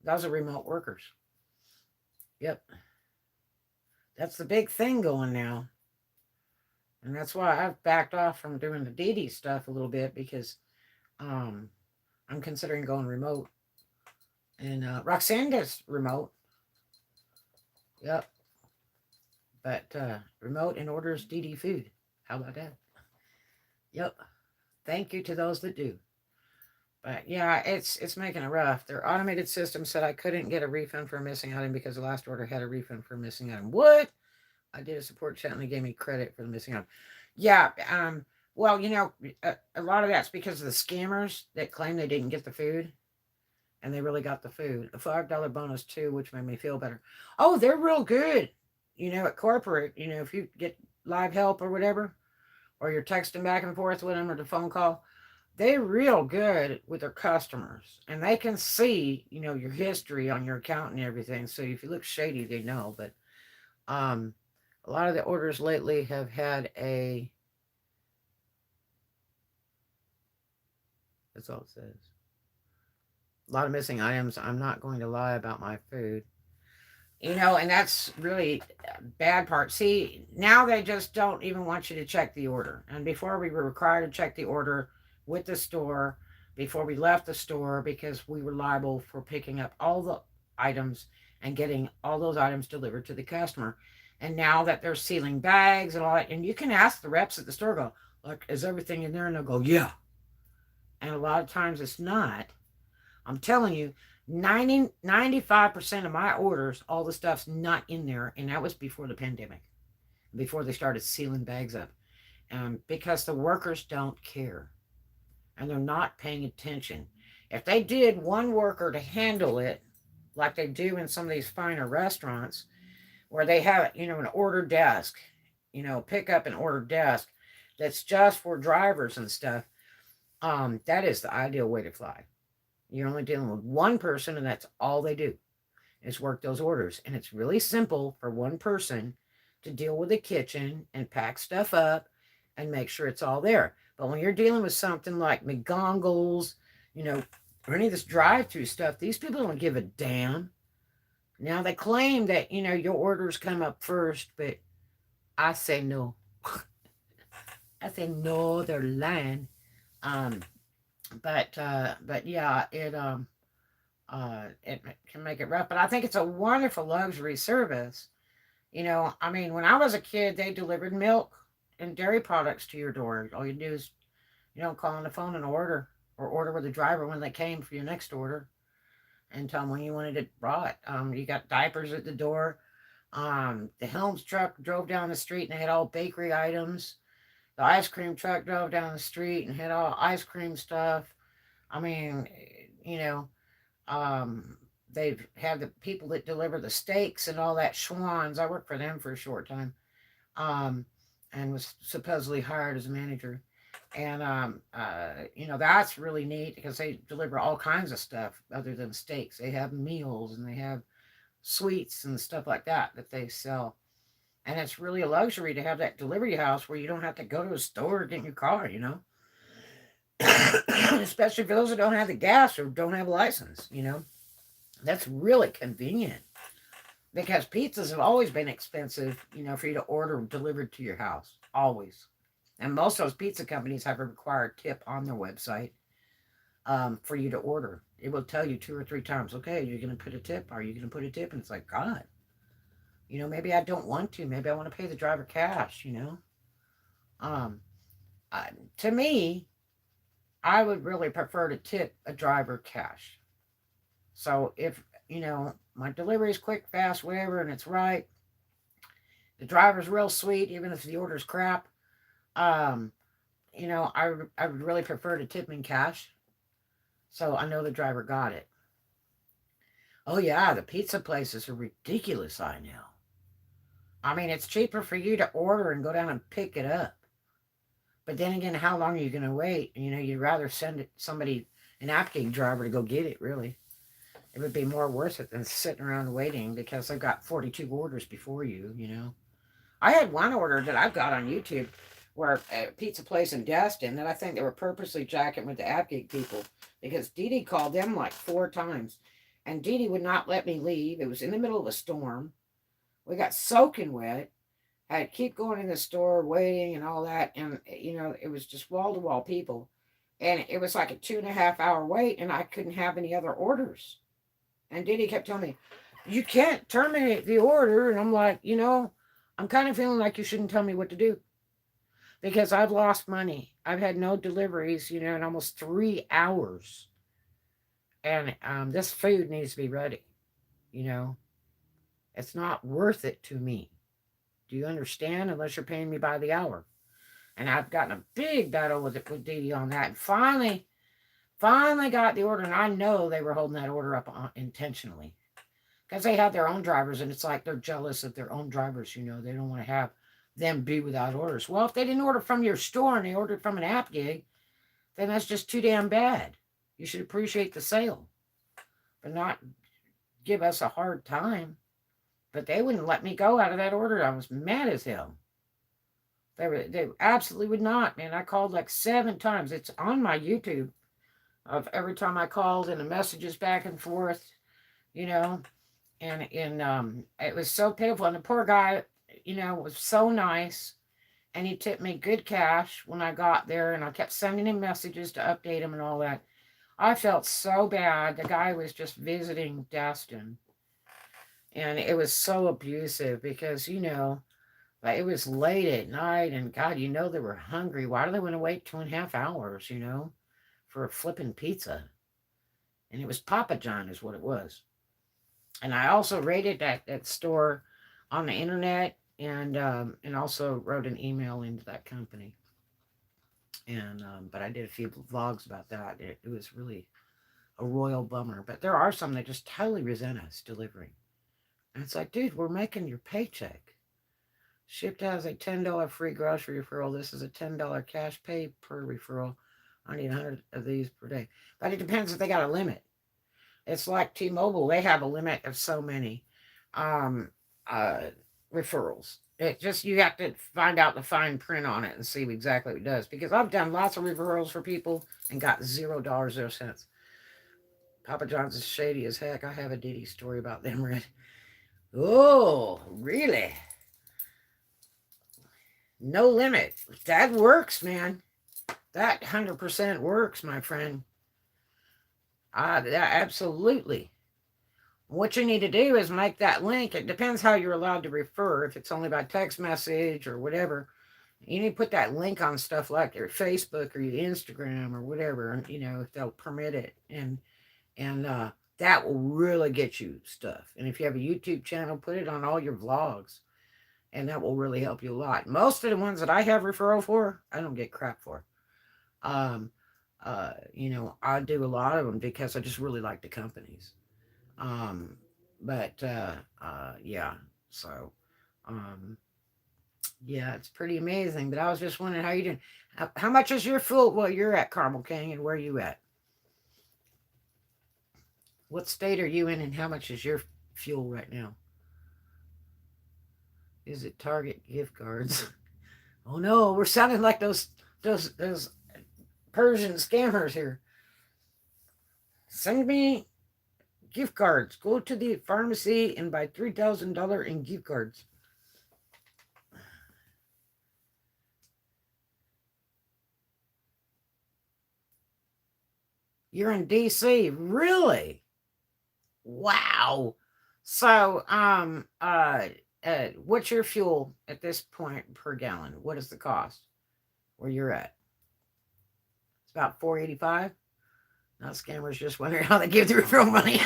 those are remote workers. Yep, that's the big thing going now. And that's why I've backed off from doing the DD stuff a little bit, because I'm considering going remote. And Roxanne does remote. Yep. But remote and orders DD food. How about that? Yep. Thank you to those that do. But yeah, it's making it rough. Their automated system said I couldn't get a refund for a missing item because the last order had a refund for a missing item. What? I did a support chat and they gave me credit for the missing item. Yeah. Well, a lot of that's because of the scammers that claim they didn't get the food. And they really got the food. A $5 bonus too, which made me feel better. Oh, they're real good. At corporate, if you get live help or whatever, or you're texting back and forth with them or the phone call, they're real good with their customers. And they can see, your history on your account and everything. So if you look shady, they know. But a lot of the orders lately have had that's all it says. A lot of missing items. I'm not going to lie about my food. And that's really a bad part. See, now they just don't even want you to check the order. And before we were required to check the order, with the store before we left the store because we were liable for picking up all the items and getting all those items delivered to the customer. And now that they're sealing bags and all that, and you can ask the reps at the store, go, look, is everything in there? And they'll go, yeah. And a lot of times it's not. I'm telling you, 95% of my orders, all the stuff's not in there. And that was before the pandemic, before they started sealing bags up. Because the workers don't care and they're not paying attention. If they did one worker to handle it, like they do in some of these finer restaurants, where they have, an order desk, pick up and order desk that's just for drivers and stuff, that is the ideal way to fly. You're only dealing with one person, and that's all they do is work those orders. And it's really simple for one person to deal with the kitchen and pack stuff up and make sure it's all there. But when you're dealing with something like McGongles, or any of this drive-through stuff, these people don't give a damn. Now they claim that, your orders come up first, but I say no. I say no, they're lying. But yeah, it can make it rough. But I think it's a wonderful luxury service. When I was a kid, they delivered milk and dairy products to your door. All you do is, call on the phone and order, or order with the driver when they came for your next order, and tell them when you wanted it brought. You got diapers at the door. The Helms truck drove down the street and they had all bakery items. The ice cream truck drove down the street and had all ice cream stuff. I mean, they've had the people that deliver the steaks and all that Schwann's. I worked for them for a short time, and was supposedly hired as a manager. And, that's really neat because they deliver all kinds of stuff other than steaks. They have meals and they have sweets and stuff like that they sell. And it's really a luxury to have that delivery house where you don't have to go to a store to get in your car, Especially for those that don't have the gas or don't have a license, That's really convenient because pizzas have always been expensive, for you to order delivered to your house. Always. And most of those pizza companies have a required tip on their website for you to order. It will tell you 2 or 3 times, okay, you're going to put a tip. Are you going to put a tip? And it's like, God, maybe I don't want to. Maybe I want to pay the driver cash, To me, I would really prefer to tip a driver cash. So if, my delivery is quick, fast, whatever, and it's right, the driver's real sweet, even if the order's crap, I would really prefer to tip in cash. So I know the driver got it. Oh yeah, the pizza places are ridiculous, I know. It's cheaper for you to order and go down and pick it up. But then again, how long are you going to wait? You'd rather send somebody, an Appgate driver, to go get it, really. It would be more worth it than sitting around waiting because they've got 42 orders before you, I had one order that I've got on YouTube where a pizza place in Destin that I think they were purposely jacking with the Appgate people because Dee Dee called them like 4 times. And Dee Dee would not let me leave. It was in the middle of a storm. We got soaking wet. I had to keep going in the store, waiting and all that. And, it was just wall-to-wall people. And it was like a 2.5-hour wait, and I couldn't have any other orders. And Dee Dee kept telling me, you can't terminate the order. And I'm like, I'm kind of feeling like you shouldn't tell me what to do. Because I've lost money. I've had no deliveries, in almost 3 hours. And this food needs to be ready, It's not worth it to me. Do you understand? Unless you're paying me by the hour. And I've gotten a big battle with Dee Dee on that. And finally got the order. And I know they were holding that order up intentionally. Because they have their own drivers. And it's like they're jealous of their own drivers, They don't want to have them be without orders. Well, if they didn't order from your store and they ordered from an app gig, then that's just too damn bad. You should appreciate the sale, but not give us a hard time. But they wouldn't let me go out of that order. I was mad as hell. They absolutely would not, man. I called like 7 times. It's on my YouTube of every time I called and the messages back and forth, and it was so pitiful. And the poor guy, was so nice. and he tipped me good cash when I got there, and I kept sending him messages to update him and all that. I felt so bad. The guy was just visiting Destin, and it was so abusive because, like, it was late at night, and God, they were hungry. Why do they want to wait 2.5 hours, for a flipping pizza? And it was Papa John, is what it was. And I also rated that store on the internet, and also wrote an email into that company. And but I did a few vlogs about that. It was really a royal bummer. But there are some that just totally resent us delivering. And it's like, dude, we're making your paycheck. Shipped has a $10 free grocery referral. This is a $10 cash pay per referral. I need 100 of these per day. But it depends if they got a limit. It's like T-Mobile. They have a limit of so many um, uh, referrals. It just, you have to find out the fine print on it and see exactly what it does. Because I've done lots of referrals for people and got $0, 0 cents. Papa John's is shady as heck. I have a Diddy story about them, Red. Oh, really? No limit. That works, man. That 100% works, my friend. That absolutely. What you need to do is make that link. It depends how you're allowed to refer. If it's only by text message or whatever, you need to put that link on stuff like your Facebook or your Instagram or whatever, and if they'll permit it. And that will really get you stuff. And if you have a YouTube channel, put it on all your vlogs, and that will really help you a lot. Most of the ones that I have referral for, I don't get crap for. Um, I do a lot of them because I just really like the companies. Um, but yeah, so um, yeah, it's pretty amazing. But I was just wondering how you doing. How much is your fuel? Well, you're at Carmel Canyon. Where are you at? What state are you in, and how much is your fuel right now? Is it Target gift cards? Oh no, we're sounding like those Persian scammers here. Send me gift cards. Go to the pharmacy and buy $3,000 in gift cards. You're in DC, really? Wow. So, what's your fuel at this point per gallon? What is the cost where you're at? It's about 4.85. Now scammers just wondering how they give the referral money.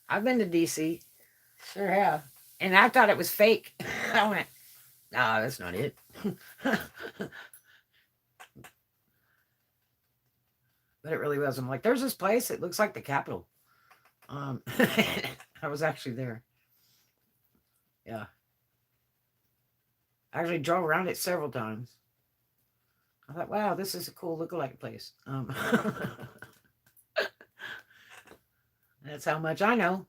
I've been to DC, sure have, and I thought it was fake. I went, no, that's not it. But it really was. I'm like, there's this place. It looks like the Capitol. I was actually there. Yeah, I actually drove around it several times. I thought, wow, this is a cool lookalike place. That's how much I know.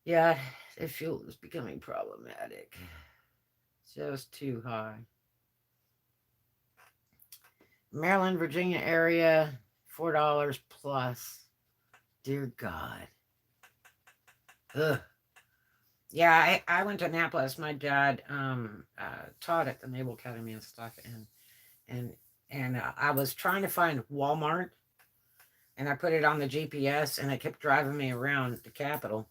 Yeah, the fuel is becoming problematic. Just too high. Maryland, Virginia area, $4 plus. Dear God. Ugh. Yeah, I went to Annapolis. My dad taught at the Naval Academy and stuff, and I was trying to find Walmart, and I put it on the GPS, and it kept driving me around the Capitol,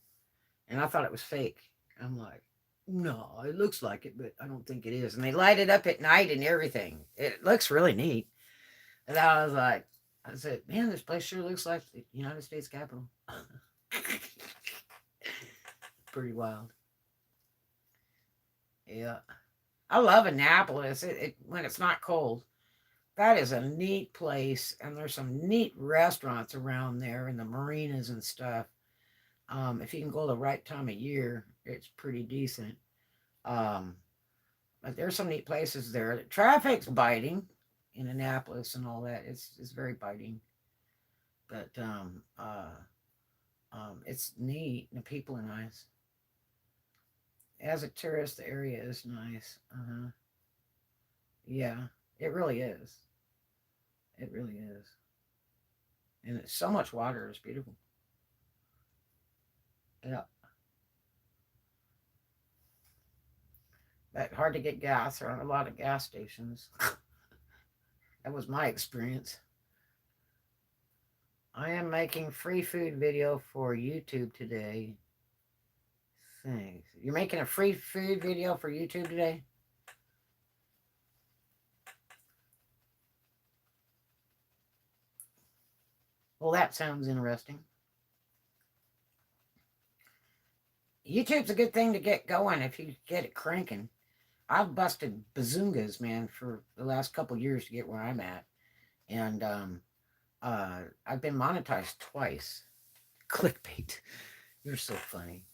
and I thought it was fake. I'm like, no, it looks like it, but I don't think it is. And they light it up at night and everything. It looks really neat. And I was like, I said, man, this place sure looks like the United States Capitol. Pretty wild. Yeah. I love Annapolis. It when it's not cold. That is a neat place, and there's some neat restaurants around there and the marinas and stuff. If you can go the right time of year, it's pretty decent. Um, but there's some neat places there. The traffic's biting in Annapolis and all that. It's very biting, but it's neat and the people are nice. As a tourist, the area is nice. Yeah, it really is. It really is. And it's so much water. It's beautiful. Yeah. But hard to get gas. There aren't a lot of gas stations. That was my experience. I am making free food video for YouTube today. Thanks. You're making a free food video for YouTube today? Well, that sounds interesting. YouTube's a good thing to get going if you get it cranking. I've busted bazungas, man, for the last couple years to get where I'm at. And I've been monetized twice. Clickbait. You're so funny.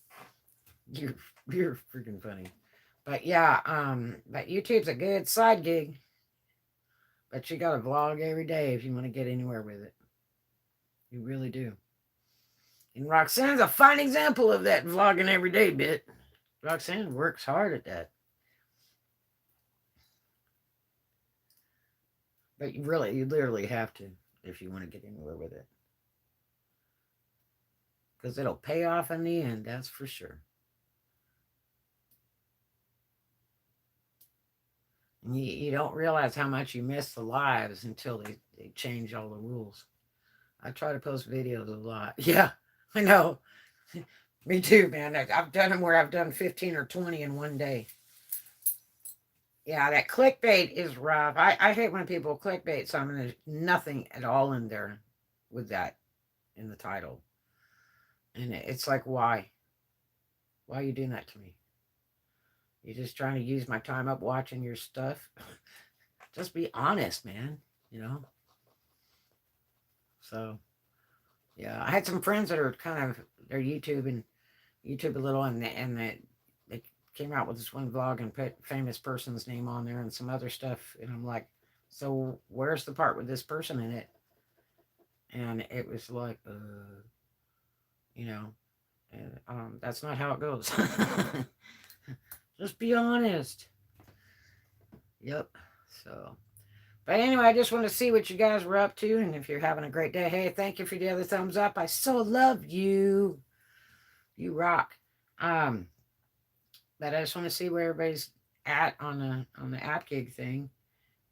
You're you're freaking funny. But yeah, but YouTube's a good side gig. But you gotta vlog every day if you want to get anywhere with it. You really do. And Roxanne's a fine example of that vlogging every day bit. Roxanne works hard at that. But you literally have to if you want to get anywhere with it. Because it'll pay off in the end, that's for sure. And you don't realize how much you miss the lives until they change all the rules. I try to post videos a lot. Yeah, I know. Me too, man. I've done them where I've done 15 or 20 in one day. Yeah, that clickbait is rough. I hate when people clickbait something. There's nothing at all in there with that in the title. And it's like, why? Why are you doing that to me? You're just trying to use my time up watching your stuff? Just be honest, man, you know? So, yeah, I had some friends that are kind of, they're YouTube a little, and they came out with this one vlog and put famous person's name on there and some other stuff. And I'm like, so where's the part with this person in it? And it was like, you know, and that's not how it goes. Just be honest. Yep. So, but anyway, I just want to see what you guys were up to, and if you're having a great day, hey, thank you for the other thumbs up. I so love you. You rock. But I just want to see where everybody's at on the app gig thing,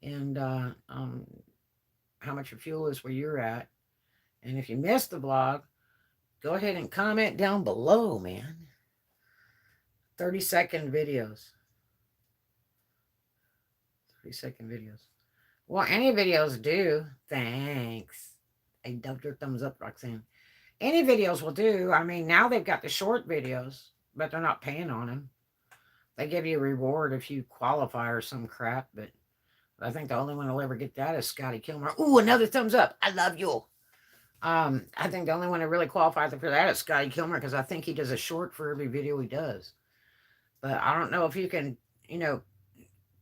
and how much your fuel is where you're at. And if you missed the vlog, go ahead and comment down below, man. 30-second videos. 30-second videos. Well, any videos do. Thanks. I dubbed your thumbs up, Roxanne. Any videos will do. I mean, now they've got the short videos, but they're not paying on them. They give you a reward if you qualify or some crap, but I think the only one who'll ever get that is Scotty Kilmer. Ooh, another thumbs up. I love you. I think the only one that really qualifies for that is Scotty Kilmer, because I think he does a short for every video he does. But I don't know if you can,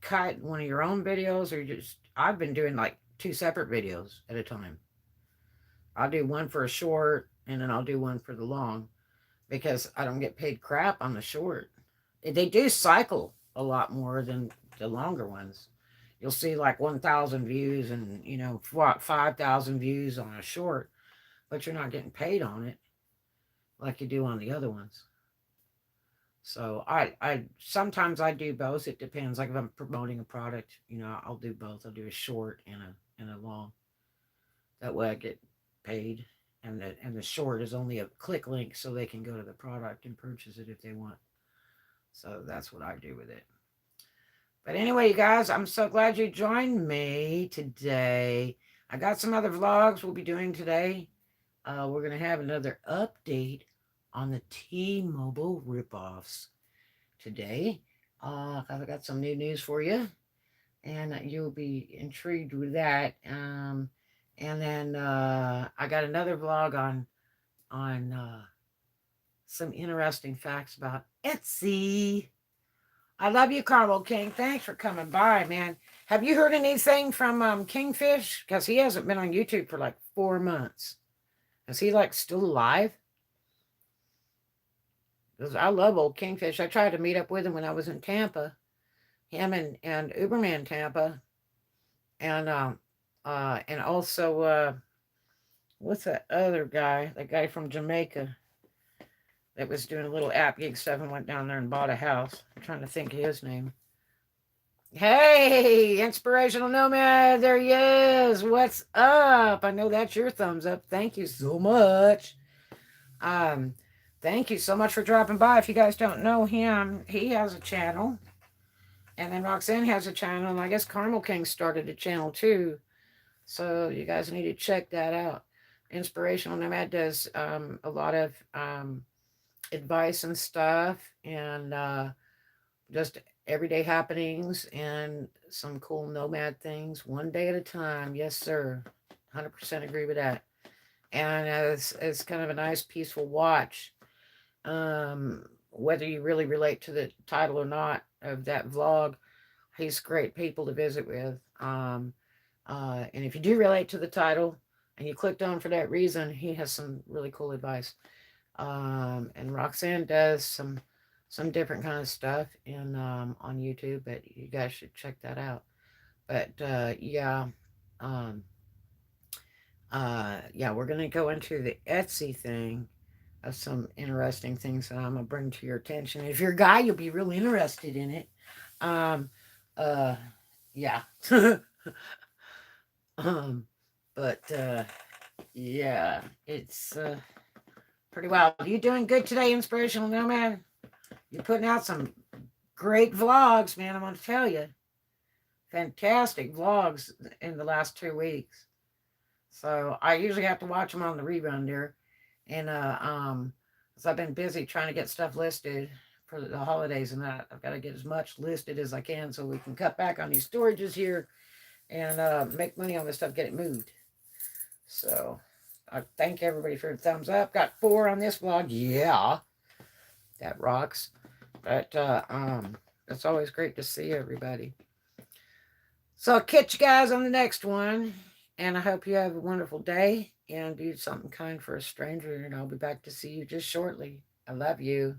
cut one of your own videos, or just, I've been doing like 2 separate videos at a time. I'll do one for a short, and then I'll do one for the long, because I don't get paid crap on the short. They do cycle a lot more than the longer ones. You'll see like 1,000 views and 5,000 views on a short, but you're not getting paid on it like you do on the other ones. So I sometimes I do both. It depends. Like if I'm promoting a product, I'll do both. I'll do a short and a long. That way I get paid, and the short is only a click link, so they can go to the product and purchase it if they want. So that's what I do with it. But anyway, you guys, I'm so glad you joined me today. I got some other vlogs we'll be doing today. We're going to have another update on the T-Mobile ripoffs today. I've got some new news for you, and you'll be intrigued with that. And then I got another vlog on some interesting facts about Etsy. I love you, Carmel King. Thanks for coming by, man. Have you heard anything from Kingfish? Because he hasn't been on YouTube for like 4 months. Is he like still alive? Because I love old Kingfish. I tried to meet up with him when I was in Tampa. Him and Uberman Tampa. And also What's that other guy? That guy from Jamaica that was doing a little app gig stuff and went down there and bought a house. I'm trying to think of his name. Hey, inspirational nomad, there he is. What's up? I know that's your thumbs up. Thank you so much. Um, Thank you so much for dropping by. If you guys don't know him, he has a channel, and then Roxanne has a channel, and I guess Carmel King started a channel too. So you guys need to check that out. Inspirational Nomad does a lot of advice and stuff, and just everyday happenings and some cool nomad things, one day at a time. Yes, sir. 100% agree with that. And it's kind of a nice, peaceful watch. Whether you really relate to the title or not of that vlog, he's great people to visit with. And if you do relate to the title and you clicked on for that reason, he has some really cool advice. And Roxanne does some different kind of stuff in on YouTube, but you guys should check that out. But yeah, um, yeah, we're gonna go into the Etsy thing of some interesting things that I'm gonna bring to your attention. If you're a guy, you'll be really interested in it. Um, uh, yeah. um, but yeah, it's pretty wild. You doing good today, Inspirational Nomad? You're putting out some great vlogs, man. I'm gonna tell you, fantastic vlogs in the last 2 weeks. So I usually have to watch them on the rerun there, and because I've been busy trying to get stuff listed for the holidays and that. I've got to get as much listed as I can so we can cut back on these storages here and make money on this stuff, get it moved. So I thank everybody for the thumbs up. Got 4 on this vlog. Yeah, that rocks. But it's always great to see everybody. So I'll catch you guys on the next one. And I hope you have a wonderful day and do something kind for a stranger. And I'll be back to see you just shortly. I love you.